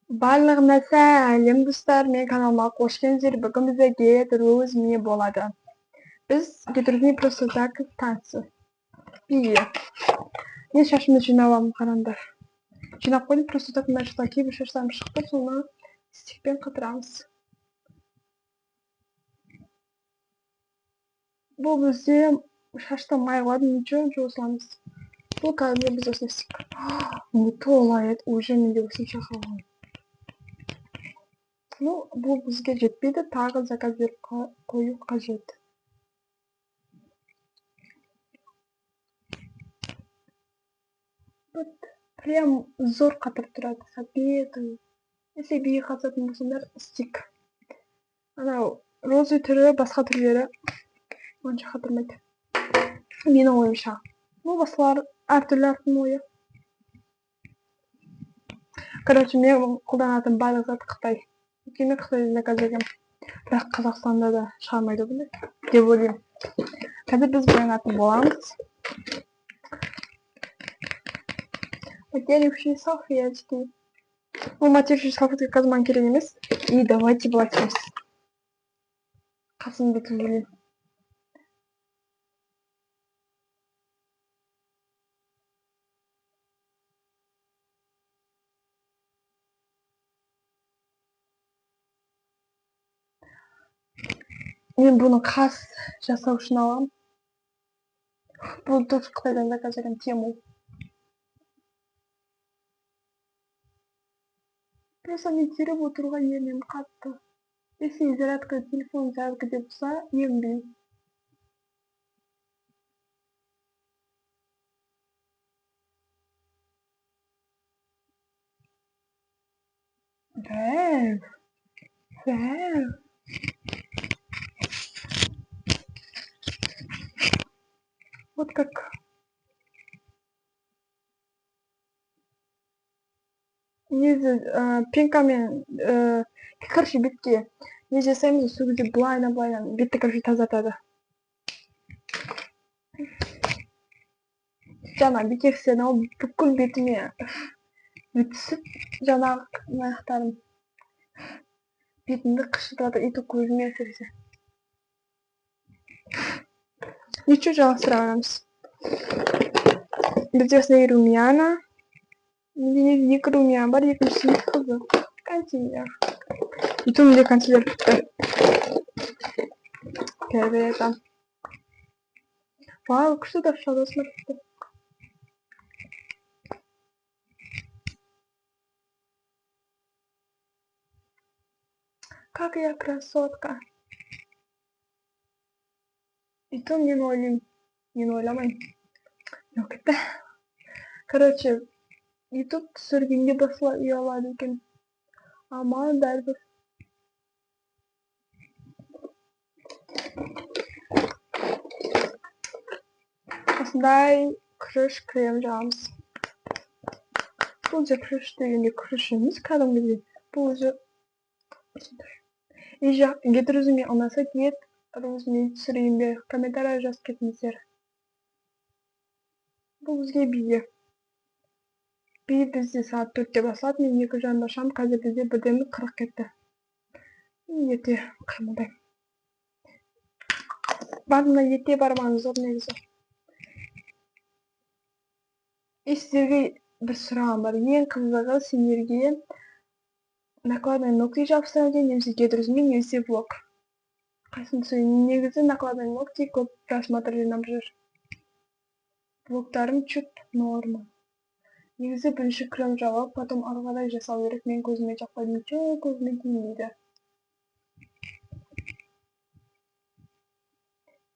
Барлығына сәлем достар, мен каналыма қош келдіңіздер. Бүгін бізде Get Rose Me болады. Біз Get Rose Me просто так танцы. И мен шашымды жинап аламын, қараңдар. Жинап қойдым, просто так мына жақта кейбір шаштарым шықты, соны стикпен қатырамыз. Бұл бізде шашты майғылады, ничего жуасыламыз. Бұл кәдімгі біз осындай стик. Не толайет, уже менде осынша қалған. Ну, бұл бізге жетпейді, тағы заказ беріп қою қажет. Вот прям зор қатырып тұрады, советую. Если биге қатысатын болсаңдар, стик. Анау розы түрі, басқа түрлері онша қатырмайды. Менің ойымша. Ну, басқалар әртүрлі әркімнің ойы. Короче, мен қолданатын барлық зат Қытай. Өйткені Қытайда заказ беремін. Бірақ Қазақстанда да шығармайды бұндай деп ойлаймын. Қазір біз боянатын боламыз. Матерившие салфетки. Ну, матерившие салфетки қазір маған керек емес. И давайте платимыз. Қасымды түзелеймін. Мен бұны қас жасау үшін аламын. Бұл тоже Қытайдан заказ берген Тему. Просто мен теріп отыруға ерінемін қатты. Если зарядка, телефон зарядка деп болса, ерінбеймін. Вау. Вот как. Негізі пенкамен, короче, бетке не жасаймыз, сол кезде былайынан бетті, короче, тазартады. Жаңа бекерсе, бүкіл бетіме өтісіп, жаңағы аяқтарым бетімді қышытады, и то көзіме әсіресе. Ничего, жалғастыра аламыз. Бізде осындай румяна. Менде екі румяна бар, екіншісі қызы. Консилер. И то менде консилер бітті. Кәбе. Вау, күшті да шалды, смотрите. Как я красотка. И то мен ойлаймын. Мен ойламайын. Жоқ кетті. Короче, YouTube түсіргенде басылар ұялады екен. Аман бәрібір. Осындай күріш крем жағамыз. Бұл же күріш дегенде күріш емес, кәдімгідей. Бұл же и Get Rose Me ұнаса, Get Rose Me түсірейін бе, комментарий жазып кетіңіздер. Бұл бізге биге. Би бізде сағат 4-те басылады, мен 2 жарымда ашамын, қазір бізде 1:40 кетті. Ерте қимылдаймын. Барлығына ерте бармаңыз зор негізі. Сіздерге бір сұрағым бар. Ең қызығы сендерге накладной ногти жабыстырам дейін, немесе Get Rose Me, немесе влог. Қайсын түсірейін, негізі накладной ногти көп просмотр жинап жүр. Влогтарым чуть норма. Негізі бірінші крем жабып, потом ары қарай жасау керек. Мен көзіме жақпайды, ничего көзіме тимейді.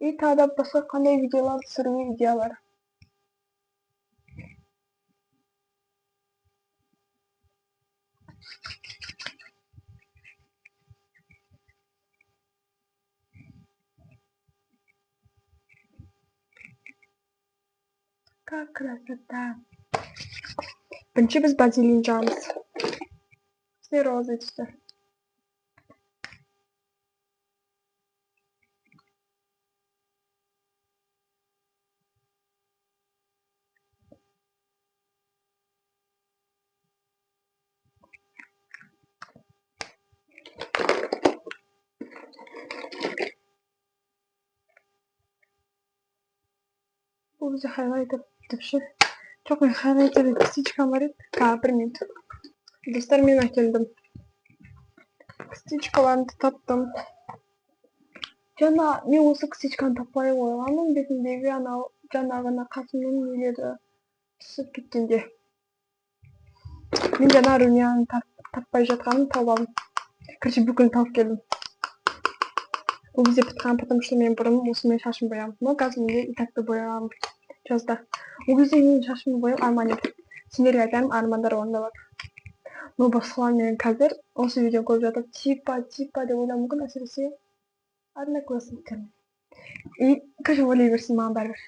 И тағы да басқа қандай видеолар түсіруге идея бар. Как красота. Бірінші біз базилин жағамыз. Осындай розы түсті. Bu bize highlighter dışı. Çok iyi highlighter kısıçkan var. Kapırmayın. Dostlar ben geldim. Kısıçkalarını tattım. Жана мен осы кысычканы таппай койгонмун бетиндеги анау жанагына касымдын үйлери ысып кеткенде. Мен жана Румянын таппай жатканын таап алдым. Короче, бүкүлүн таап келдим. Бул бизде бүткөн, потому что мен бурун осумен шашымды боягам. Но азыр менде и так да боягам жазда. Бул кезде менин шашымды бояп Арман эди. Силерге айтайын, Армандар оңдоп. Но башкалар менен қазір осы видео көрүп жатып, типа деп ойлоуы мүмкүн, әсіресе одноклассники. И, короче, ойлой берсин, мага барыбир.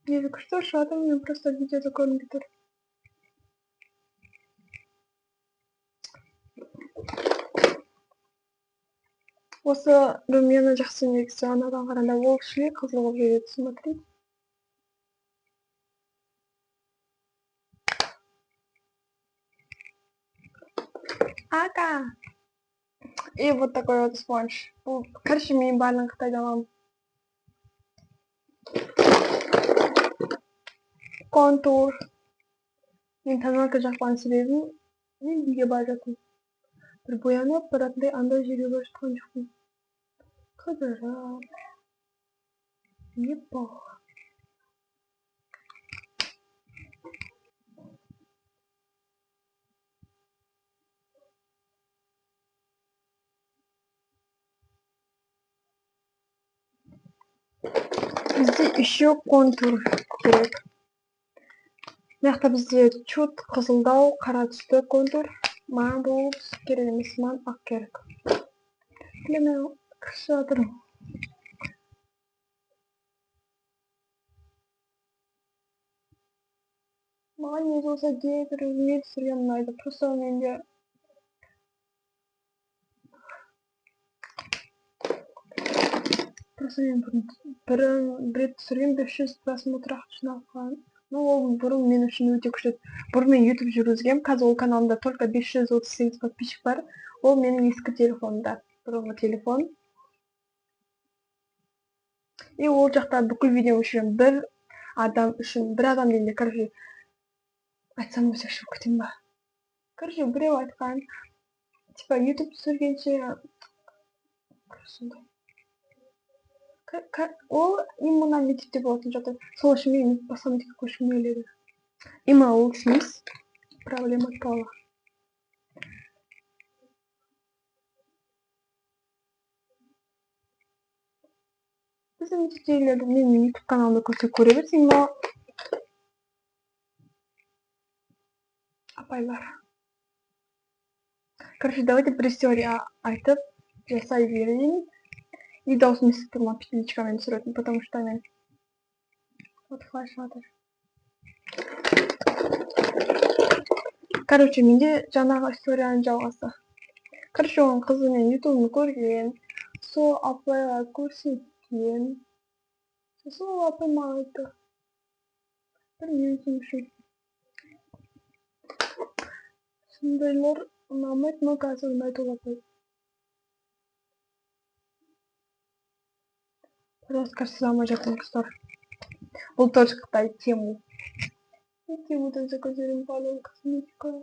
Мен күчтүү урушуп атам, мен просто видеодо көрүнүп тур. Осы Румяны жакшы негизи, анадан караганда волши кызыл болуп жүрөт, смотри. Ака! И вот такой вот спонж. Короче, мен баарын Кытайдан алам. Контур. Мен тоналка жакпаган себебим, мен үйгө бара жаттым. Бир боянып баратындай андай жерге бара жаткан жокмун. Кыдырып. Епа. Бизде еще контур керек. Мыякта бизде чут кызылдау, кара түстө контур. Мага бул керек эмес, мага ак керек. Мен кышып атырмын. Мага негизи болсо гейтер эмне түсүргөн ұнайды. Просто менде мен бир түсүргөн 500 просмотр жинаган. Но ол бурун мен үчүн өтө күчтүү. Бурун мен YouTube жүргүзгөм. Казыр ол каналымда только 538 подписчик бар. Ол менин эски телефонумда. Бурунку телефон. И ол жакта бүкүл видео өчүрөм. Бир адам дегенде, короче, айтсам өсөкчү болуп кетем ба? Короче, бирөө айткан, типа YouTube түсүргенче ол именно мектепте болотун жатат. Сол үчүн мен башка мектепке көчкүм келет. Именно ол үчүн проблема атпагыла. Биздин мектептегилерди менин YouTube каналымда көрө берсин, но апайлар. Короче, давайте бир история айтып жасай берейин. И даусум эсип турган петличкамен түсүрөтүн, потому что мен отклашатыр. Короче, менде жанагы историянын жалгасы. Короче, onun kızı men YouTube'unu көрген, сол апайга көрсөткөн. Сол апай мага айтты. Бир мен үчүн шундайлар ұнамайт, но қазір ұнайды ол апай. Расскажи алмай жатырмын кыздар. Бул тоже Кытай тему. Темудан заказываем баллон косметика.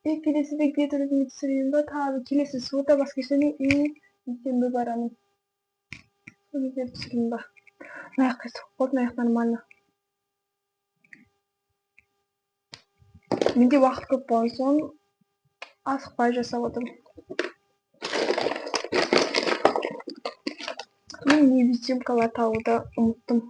И келесиде кетирип түсүрөйүн да, таап келеси суута баскычтан и икемби барамын. Сону келип түсүрөйүн да. Аяк эсип болду, аяк нормально. Менде убакыт көп болгон соң асыкпай жасап атам. Мен невидимкалар табууду унуттум.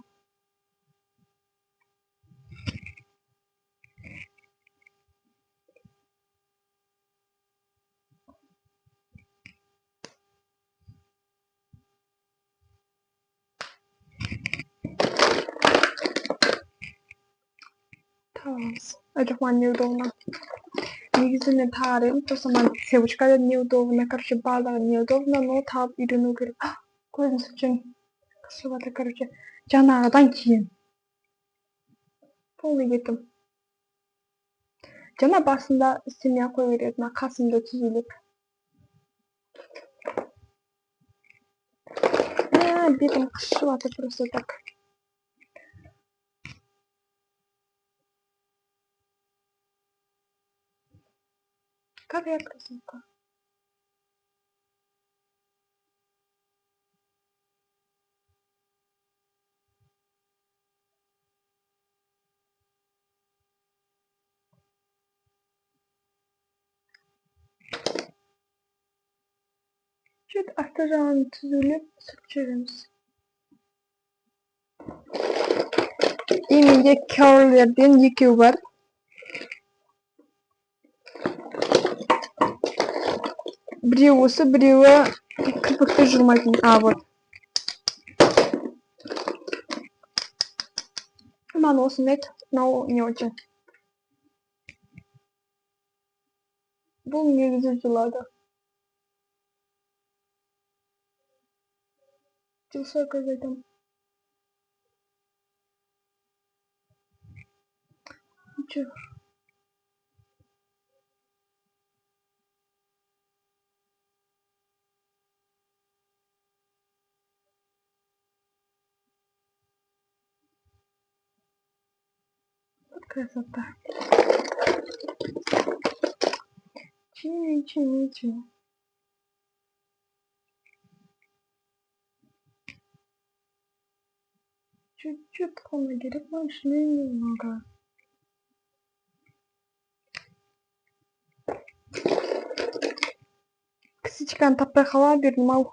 Это ман неудобно. Негизи мен таарым, просто ман севочка неудобно, короче, баардыгы неудобно, но таап үйрөнүү керек. Көзүм сүрчүн. Кысып атат, короче. Жаңағыдан кейін. Полный кетім. Жаңа басында істемей ақ қоя береді, қасымды түзелеп. Бетім қышып жатыр просто так. Какая красота. Чуть арты жағын түзелеп сүртіп жібереміз. И менде curlерден екеу бар. Біреуі осы, біреуі кірпікті жүрмайтын. Вот. Маған осы ұнайды, мынау не очень. Бұл негізі жылады. Жылса көз айтам. Ничего. Вот красота. Чини. Чуть-чуть қана керек, больше немного. Косичканы таппай қала бердім ау.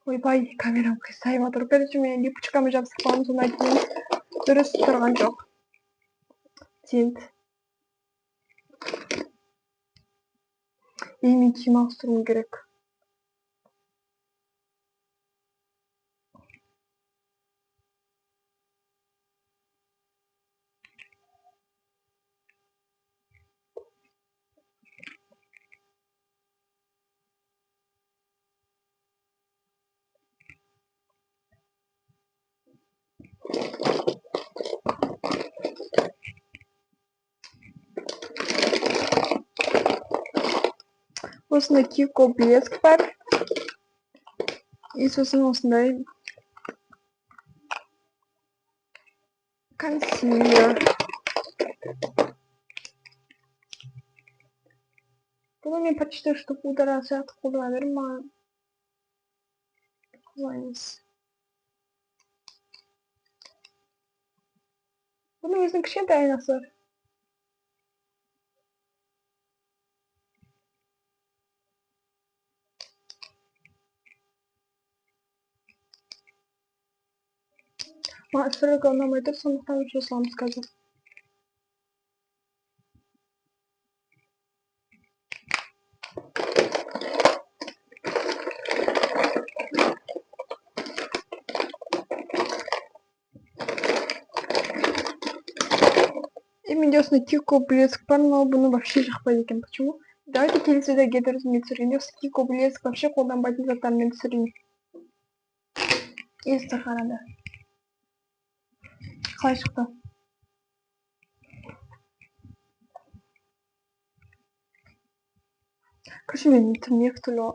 Ойбай, камерам қисайып жатыр. Короче, мен липучкамды жабысып қалдым, содан кейін дұрыс тұрған жоқ. Тент. Мен киім ауыстыруым керек. Осында Kiko блеск бар. И сосын осындай консилер. Бұны мен почти что пудра сияқты қолдана бердім, маған қызық емес. Бұның өзінің кішкентай айнасы бар. Маған сырға ұнамай тұр, сондықтан өте саламыз қазір. И менде осындай Kiko блеск бар, но бұны вообще жақпайды екен. Почему? Давайте келесіде гетерізмен түсіргенде осы Kiko блеск вообще қолданбайтын заттармен түсірейін. Инстаграмда. Қалай шықты? Короче, мен интернет түлі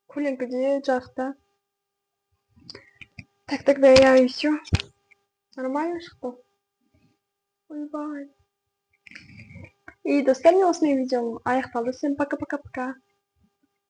коленкіде жақта. Так, тогда я и все. Нормально шықты? Ойбай. И достань осындай видео аяқталды. Всем пока-пока-пока.